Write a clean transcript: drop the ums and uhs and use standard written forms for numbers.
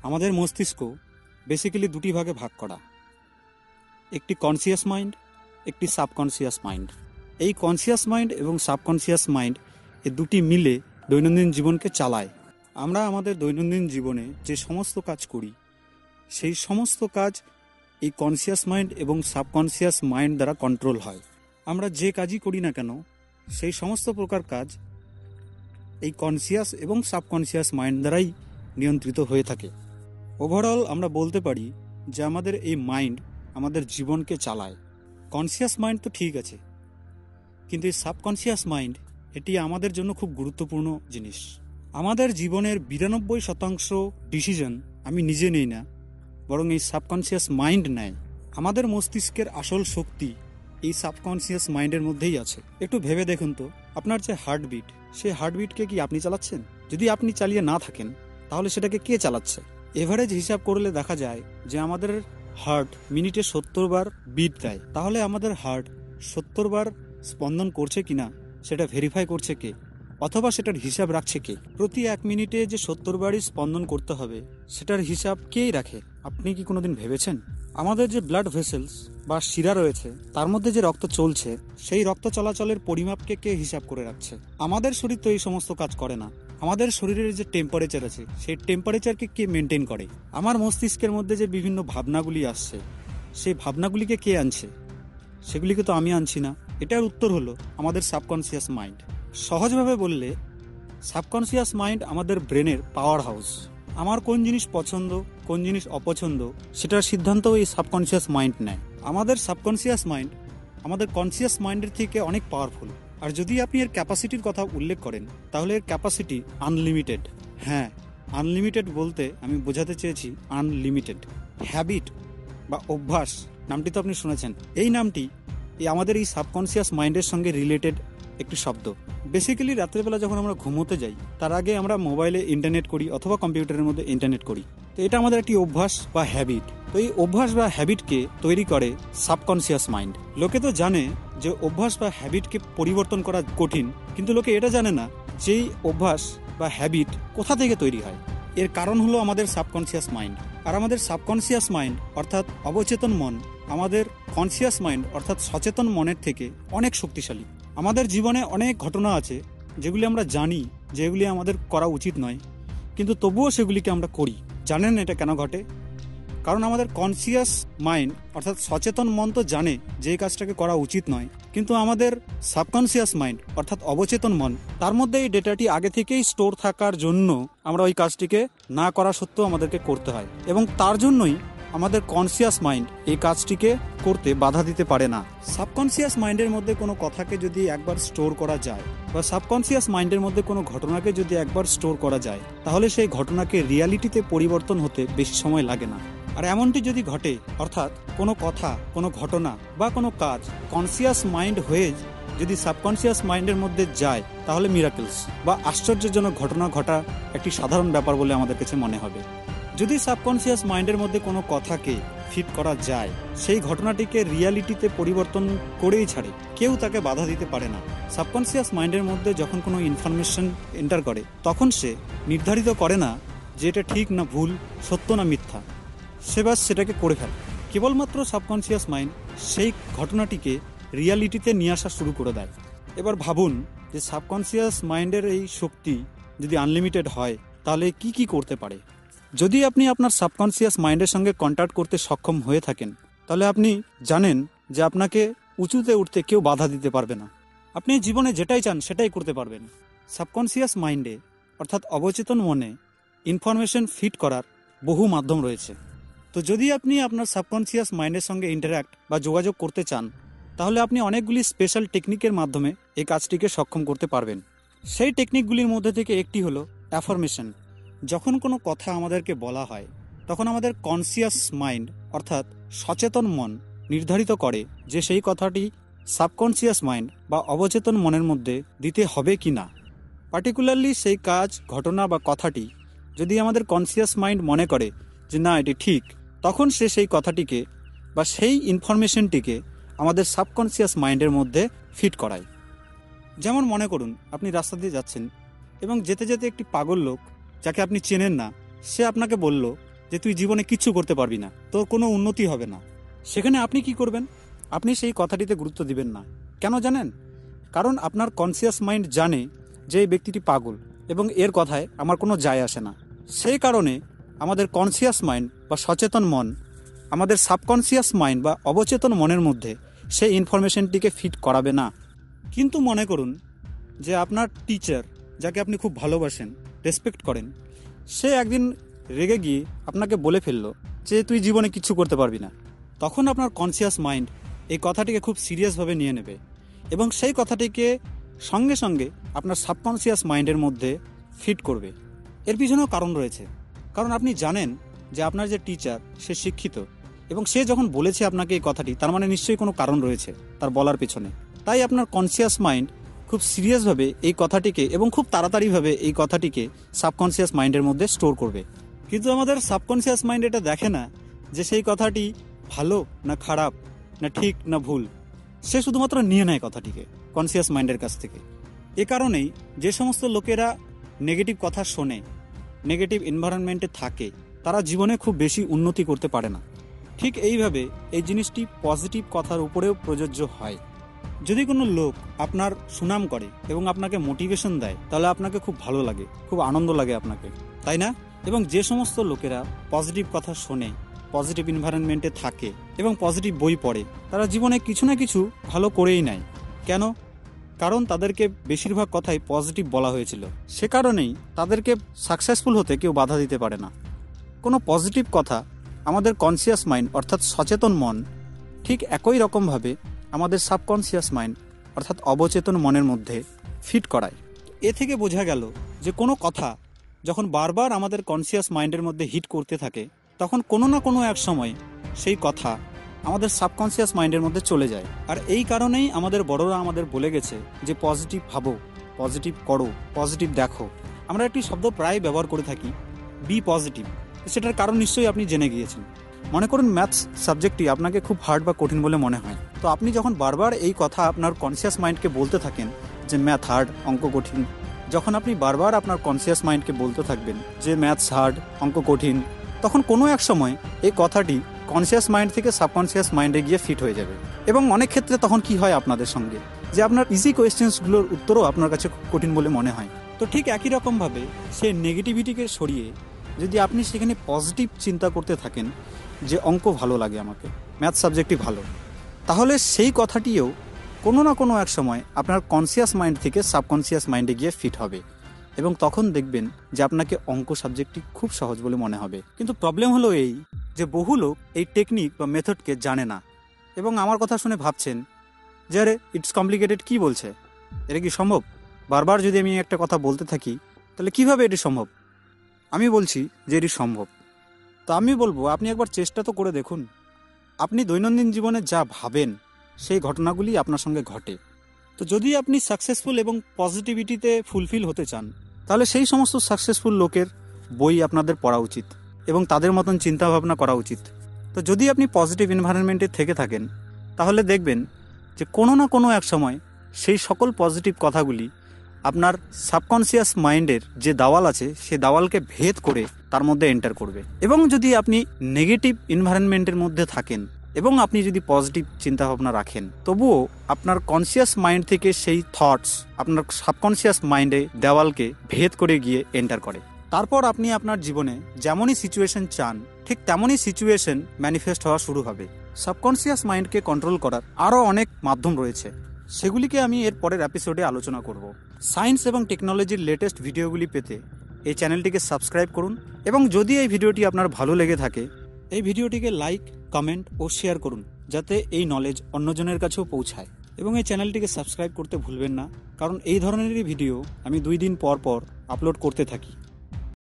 আমাদের মস্তিষ্ক বেসিক্যালি দুটি ভাগে ভাগ করা, একটি কনসিয়াস মাইন্ড, একটি সাবকনসিয়াস মাইন্ড। এই কনসিয়াস মাইন্ড এবং সাবকনসিয়াস মাইন্ড এই দুটি মিলে দৈনন্দিন জীবনকে চালায়। আমরা আমাদের দৈনন্দিন জীবনে যে সমস্ত কাজ করি সেই সমস্ত কাজ এই কনসিয়াস মাইন্ড এবং সাবকনসিয়াস মাইন্ড দ্বারা কন্ট্রোল হয়। আমরা যে কাজই করি না কেন সেই সমস্ত প্রকার কাজ এই কনসিয়াস এবং সাবকনসিয়াস মাইন্ড দ্বারাই নিয়ন্ত্রিত হয়ে থাকে। ওভারঅল আমরা বলতে পারি যে আমাদের এই মাইন্ড আমাদের জীবনকে চালায়। কনসিয়াস মাইন্ড তো ঠিক আছে, কিন্তু এই সাবকনসিয়াস মাইন্ড এটি আমাদের জন্য খুব গুরুত্বপূর্ণ জিনিস। আমাদের জীবনের 92% ডিসিশন আমি নিজে নেই না, বরং এই সাবকনসিয়াস মাইন্ড নেয়। আমাদের মস্তিষ্কের আসল শক্তি এই সাবকনসিয়াস মাইন্ডের মধ্যেই আছে। একটু ভেবে দেখুন তো, আপনার যে হার্টবিট, সেই হার্টবিটকে কি আপনি চালাচ্ছেন? যদি আপনি চালিয়ে না থাকেন তাহলে সেটাকে কে চালাচ্ছে? এভারেজ হিসাব করলে দেখা যায় যে আমাদের হার্ট মিনিটে 70 বার বিট দেয়। তাহলে আমাদের হার্ট 70 বার স্পন্দন করছে কিনা সেটা ভেরিফাই করছে কে, অথবা সেটার হিসাব রাখছে কে? প্রতি 1 মিনিটে যে 70 বারই স্পন্দন করতে হবে সেটার হিসাব কেই রাখে? আপনি কি কোনোদিন ভেবেছেন? আমাদের যে ব্লাড ভেসেলস বা শিরা রয়েছে তার মধ্যে যে রক্ত চলছে সেই রক্ত চলাচলের পরিমাপকে কে হিসাব করে রাখছে? আমাদের শরীর তো এই সমস্ত কাজ করে না। আমাদের শরীরের যে টেম্পারেচার আছে সেই টেম্পারেচারকে কে মেনটেন করে? আমার মস্তিষ্কের মধ্যে যে বিভিন্ন ভাবনাগুলি আসছে সেই ভাবনাগুলিকে কে আনছে? সেগুলিকে তো আমি আনছি না। এটার উত্তর হলো আমাদের সাবকনসিয়াস মাইন্ড। সহজভাবে বললে সাবকনসিয়াস মাইন্ড আমাদের ব্রেনের পাওয়ার হাউস। আমার কোন জিনিস পছন্দ কোন জিনিস অপছন্দ সেটার সিদ্ধান্তও এই সাবকনসিয়াস মাইন্ড নেয়। আমাদের সাবকনসিয়াস মাইন্ড আমাদের কনসিয়াস মাইন্ডের থেকে অনেক পাওয়ারফুল। আর যদি আপনি এর ক্যাপাসিটির কথা উল্লেখ করেন তাহলে এর ক্যাপাসিটি আনলিমিটেড। হ্যাঁ, আনলিমিটেড বলতে আমি বোঝাতে চেয়েছি আনলিমিটেড। হ্যাবিট বা অভ্যাস নামটি তো আপনি শুনেছেন। এই নামটি আমাদের এই সাবকনসিয়াস মাইন্ডের সঙ্গে রিলেটেড একটি শব্দ। বেসিক্যালি রাত্রেবেলা যখন আমরা ঘুমোতে যাই তার আগে আমরা মোবাইলে ইন্টারনেট করি অথবা কম্পিউটারের মধ্যে ইন্টারনেট করি। তো এটা আমাদের একটি অভ্যাস বা হ্যাবিট। তো এই অভ্যাস বা হ্যাবিটকে তৈরি করে সাবকনসিয়াস মাইন্ড। লোকে তো জানে যে অভ্যাস বা হ্যাবিটকে পরিবর্তন করা কঠিন, কিন্তু লোকে এটা জানে না যে এই অভ্যাস বা হ্যাবিট কোথা থেকে তৈরি হয়। এর কারণ হলো আমাদের সাবকনসিয়াস মাইন্ড। আর আমাদের সাবকনসিয়াস মাইন্ড অর্থাৎ অবচেতন মন আমাদের কনসিয়াস মাইন্ড অর্থাৎ সচেতন মনের থেকে অনেক শক্তিশালী। আমাদের জীবনে অনেক ঘটনা আছে যেগুলি আমরা জানি যে এগুলি আমাদের করা উচিত নয়, কিন্তু তবুও সেগুলিকে আমরা করি। জানেন এটা কেন ঘটে? কারণ আমাদের কনসিয়াস মাইন্ড অর্থাৎ সচেতন মন তো জানে যে এই কাজটাকে করা উচিত নয়, কিন্তু আমাদের সাবকনসিয়াস মাইন্ড অর্থাৎ অবচেতন মন তার মধ্যে এই ডেটাটি আগে থেকেই স্টোর থাকার জন্য আমরা ওই কাজটিকে না করা সত্ত্বেও আমাদেরকে করতে হয়, এবং তার জন্যই আমাদের কনসিয়াস মাইন্ড এই কাজটিকে করতে বাধা দিতে পারে না। সাবকনসিয়াস মাইন্ডের মধ্যে কোনো কথাকে যদি একবার স্টোর করা যায় বা সাবকনসিয়াস মাইন্ডের মধ্যে কোনো ঘটনাকে যদি একবার স্টোর করা যায় তাহলে সেই ঘটনাকে রিয়ালিটিতে পরিবর্তন হতে বেশি সময় লাগে না। আর এমনটি যদি ঘটে, অর্থাৎ কোনো কথা কোনো ঘটনা বা কোনো কাজ কনসিয়াস মাইন্ড হয়ে যদি সাবকনসিয়াস মাইন্ডের মধ্যে যায় তাহলে মিরাকেলস বা আশ্চর্যজনক ঘটনা ঘটা একটি সাধারণ ব্যাপার বলে আমাদের কাছে মনে হবে। যদি সাবকনসিয়াস মাইন্ডের মধ্যে কোনো কথাকে ফিট করা যায় সেই ঘটনাটিকে রিয়ালিটিতে পরিবর্তন করেই ছাড়ে, কেউ তাকে বাধা দিতে পারে না। সাবকনসিয়াস মাইন্ডের মধ্যে যখন কোনো ইনফরমেশন এন্টার করে তখন সে নির্ধারিত করে না যে এটা ঠিক না ভুল, সত্য না মিথ্যা, সে বাস সেটাকে করে ফেলে। কেবলমাত্র সাবকনসিয়াস মাইন্ড সেই ঘটনাটিকে রিয়ালিটিতে নিয়ে আসা শুরু করে দেয়। এবার ভাবুন যে সাবকনসিয়াস মাইন্ডের এই শক্তি যদি আনলিমিটেড হয় তাহলে কি কি করতে পারে। যদি আপনি আপনার সাবকনসিয়াস মাইন্ডের সঙ্গে কন্ট্যাক্ট করতে সক্ষম হয়ে থাকেন তাহলে আপনি জানেন যে আপনাকে উঁচুতে উঠতে কেউ বাধা দিতে পারবে না। আপনি জীবনে যেটাই চান সেটাই করতে পারবেন। সাবকনসিয়াস মাইন্ডে অর্থাৎ অবচেতন মনে ইনফরমেশন ফিট করার বহু মাধ্যম রয়েছে। তো যদি আপনি আপনার সাবকনসিয়াস মাইন্ডের সঙ্গে ইন্টারঅ্যাক্ট বা যোগাযোগ করতে চান তাহলে আপনি অনেকগুলি স্পেশাল টেকনিকের মাধ্যমে এই কাজটিকে সক্ষম করতে পারবেন। সেই টেকনিকগুলির মধ্যে থেকে একটি হলো অ্যাফার্মেশন। যখন কোনো কথা আমাদেরকে বলা হয় তখন আমাদের কনসিয়াস মাইন্ড অর্থাৎ সচেতন মন নির্ধারিত করে যে সেই কথাটি সাবকনসিয়াস মাইন্ড বা অবচেতন মনের মধ্যে দিতে হবে কি না। পার্টিকুলারলি সেই কাজ ঘটনা বা কথাটি যদি আমাদের কনসিয়াস মাইন্ড মনে করে যে না এটি ঠিক, তখন সে সেই কথাটিকে বা সেই ইনফরমেশনটিকে আমাদের সাবকনসিয়াস মাইন্ডের মধ্যে ফিট করায়। যেমন মনে করুন আপনি রাস্তা দিয়ে যাচ্ছেন এবং যেতে যেতে একটি পাগল লোক যাকে আপনি চেনেন না সে আপনাকে বলল যে তুই জীবনে কিচ্ছু করতে পারবি না, তোর কোনো উন্নতি হবে না, সেখানে আপনি কি করবেন? আপনি সেই কথাটিতে গুরুত্ব দিবেন না। কেন জানেন? কারণ আপনার কনসিয়াস মাইন্ড জানে যে এই ব্যক্তিটি পাগল এবং এর কথায় আমার কোনো যায় আসে না। সেই কারণে আমাদের কনসিয়াস মাইন্ড বা সচেতন মন আমাদের সাবকনসিয়াস মাইন্ড বা অবচেতন মনের মধ্যে সেই ইনফরমেশনটিকে ফিট করাবে না। কিন্তু মনে করুন যে আপনার টিচার, যাকে আপনি খুব ভালোবাসেন, রেসপেক্ট করেন, সে একদিন রেগে গিয়ে আপনাকে বলে ফেললো যে তুই জীবনে কিচ্ছু করতে পারবি না। তখন আপনার কনসিয়াস মাইন্ড এই কথাটিকে খুব সিরিয়াসভাবে নিয়ে নেবে এবং সেই কথাটিকে সঙ্গে সঙ্গে আপনার সাবকনসিয়াস মাইন্ডের মধ্যে ফিট করবে। এর পিছনেও কারণ রয়েছে, কারণ আপনি জানেন যে আপনার যে টিচার সে শিক্ষিত এবং সে যখন বলেছে আপনাকে এই কথাটি, তার মানে নিশ্চয়ই কোনো কারণ রয়েছে তার বলার পেছনে। তাই আপনার কনসিয়াস মাইন্ড খুব সিরিয়াসভাবে এই কথাটিকে এবং খুব তাড়াতাড়িভাবে এই কথাটিকে সাবকনসিয়াস মাইন্ডের মধ্যে স্টোর করবে। কিন্তু আমাদের সাবকনসিয়াস মাইন্ড এটা দেখে না যে সেই কথাটি ভালো না খারাপ, না ঠিক না ভুল। সে শুধুমাত্র নিয়ে নেয় কথাটিকে কনসিয়াস মাইন্ডের কাছ থেকে। এ কারণেই যে সমস্ত লোকেরা নেগেটিভ কথা শোনে, নেগেটিভ এনভায়রনমেন্টে থাকে, তারা জীবনে খুব বেশি উন্নতি করতে পারে না। ঠিক এইভাবে এই জিনিসটি পজিটিভ কথার উপরেও প্রযোজ্য হয়। যদি কোনো লোক আপনার সুনাম করে এবং আপনাকে মোটিভেশন দেয়, তাহলে আপনাকে খুব ভালো লাগে, খুব আনন্দ লাগে আপনাকে, তাই না? এবং যে সমস্ত লোকেরা পজিটিভ কথা শোনে, পজিটিভ এনভায়রনমেন্টে থাকে এবং পজিটিভ বই পড়ে, তারা জীবনে কিছু না কিছু ভালো করেই নেয়। কেন? কারণ তাদেরকে বেশিরভাগ কথাই পজিটিভ বলা হয়েছিল। সে কারণেই তাদেরকে সাকসেসফুল হতে কেউ বাধা দিতে পারে না। কোনো পজিটিভ কথা আমাদের কনসিয়াস মাইন্ড অর্থাৎ সচেতন মন ঠিক একই রকমভাবে আমাদের সাবকনসিয়াস মাইন্ড অর্থাৎ অবচেতন মনের মধ্যে ফিট করায়। এ থেকে বোঝা গেল যে কোনো কথা যখন বারবার আমাদের কনসিয়াস মাইন্ডের মধ্যে হিট করতে থাকে, তখন কোনো না কোনো এক সময় সেই কথা আমাদের সাবকনসিয়াস মাইন্ডের মধ্যে চলে যায়। আর এই কারণেই আমাদের বড়রা আমাদের বলে গেছে যে পজিটিভ ভাবো, পজিটিভ করো, পজিটিভ দেখো। আমরা একটি শব্দ প্রায় ব্যবহার করে থাকি, বি পজিটিভ। সেটার কারণ নিশ্চয়ই আপনি জেনে গিয়েছেন। মনে করুন ম্যাথস সাবজেক্টটি আপনাকে খুব হার্ড বা কঠিন বলে মনে হয়, তো আপনি যখন বারবার এই কথা আপনার কনসিয়াস মাইন্ডকে বলতে থাকেন যে ম্যাথ হার্ড, অঙ্ক কঠিন, যখন আপনি বারবার আপনার কনসিয়াস মাইন্ডকে বলতে থাকবেন যে ম্যাথস হার্ড, অঙ্ক কঠিন, তখন কোনো এক সময় এই কথাটি কনসিয়াস মাইন্ড থেকে সাবকনসিয়াস মাইন্ডে গিয়ে ফিট হয়ে যাবে। এবং অনেক ক্ষেত্রে তখন কি হয় আপনাদের সঙ্গে, যে আপনার ইজি কোয়েশ্চেন্সগুলোর উত্তরও আপনার কাছে কঠিন বলে মনে হয়। তো ঠিক একই রকমভাবে সে নেগেটিভিটিকে সরিয়ে যদি আপনি সেখানে পজিটিভ চিন্তা করতে থাকেন যে অঙ্ক ভালো লাগে আমাকে, ম্যাথ সাবজেক্টই ভালো, তাহলে সেই কথাটিও কোনো না কোনো এক সময় আপনার কনসিয়াস মাইন্ড থেকে সাবকনসিয়াস মাইন্ডে গিয়ে ফিট হবে এবং তখন দেখবেন যে আপনাকে অঙ্ক সাবজেক্টটি খুব সহজ বলে মনে হবে। কিন্তু প্রবলেম হলো এই যে বহু লোক এই টেকনিক বা মেথডকে জানে না এবং আমার কথা শুনে ভাবছেন যে আরে ইটস কমপ্লিকেটেড, কি বলছে, এটা কি সম্ভব? বারবার যদি আমি একটা কথা বলতে থাকি তাহলে কিভাবে এটি সম্ভব? আমি বলছি যে এটি সম্ভব। তো আমি বলবো আপনি একবার চেষ্টা তো করে দেখুন। আপনি দৈনন্দিন জীবনে যা ভাবেন সেই ঘটনাগুলি আপনার সঙ্গে ঘটে। তো যদি আপনি সাকসেসফুল এবং পজিটিভিটিতে ফুলফিল হতে চান, তাহলে সেই সমস্ত সাকসেসফুল লোকের বই আপনাদের পড়া উচিত এবং তাদের মতন চিন্তাভাবনা করা উচিত। তো যদি আপনি পজিটিভ এনভায়রনমেন্টে থেকে থাকেন, তাহলে দেখবেন যে কোনো না কোনো এক সময় সেই সকল পজিটিভ কথাগুলি আপনার সাবকনসিয়াস মাইন্ডের যে দাওয়াল আছে সে দাওয়ালকে ভেদ করে তার মধ্যে এন্টার করবে। এবং যদি আপনি নেগেটিভ এনভায়রনমেন্টের মধ্যে থাকেন এবং আপনি যদি পজিটিভ চিন্তাভাবনা রাখেন, তবুও আপনার কনসিয়াস মাইন্ড থেকে সেই থটস আপনার সাবকনসিয়াস মাইন্ডে দেওয়ালকে ভেদ করে গিয়ে এন্টার করে। তারপর আপনি আপনার জীবনে যেমনই সিচুয়েশন চান ঠিক তেমনই সিচুয়েশন ম্যানিফেস্ট হওয়া শুরু হবে। সাবকনসিয়াস মাইন্ডকে কন্ট্রোল করার আরও অনেক মাধ্যম রয়েছে, সেগুলিকে আমি এর পরের এপিসোডে আলোচনা করব। সায়েন্স এবং টেকনোলজির লেটেস্ট ভিডিওগুলি পেতে এই চ্যানেলটিকে সাবস্ক্রাইব করুন এবং যদি এই ভিডিওটি আপনার ভালো লেগে থাকে এই ভিডিওটিকে লাইক, কমেন্ট ও শেয়ার করুন, যাতে এই নলেজ অন্যজনের কাছেও পৌঁছায়। এবং এই চ্যানেলটিকে সাবস্ক্রাইব করতে ভুলবেন না, কারণ এই ধরনেরই ভিডিও আমি 2 দিন পর পর আপলোড করতে থাকি।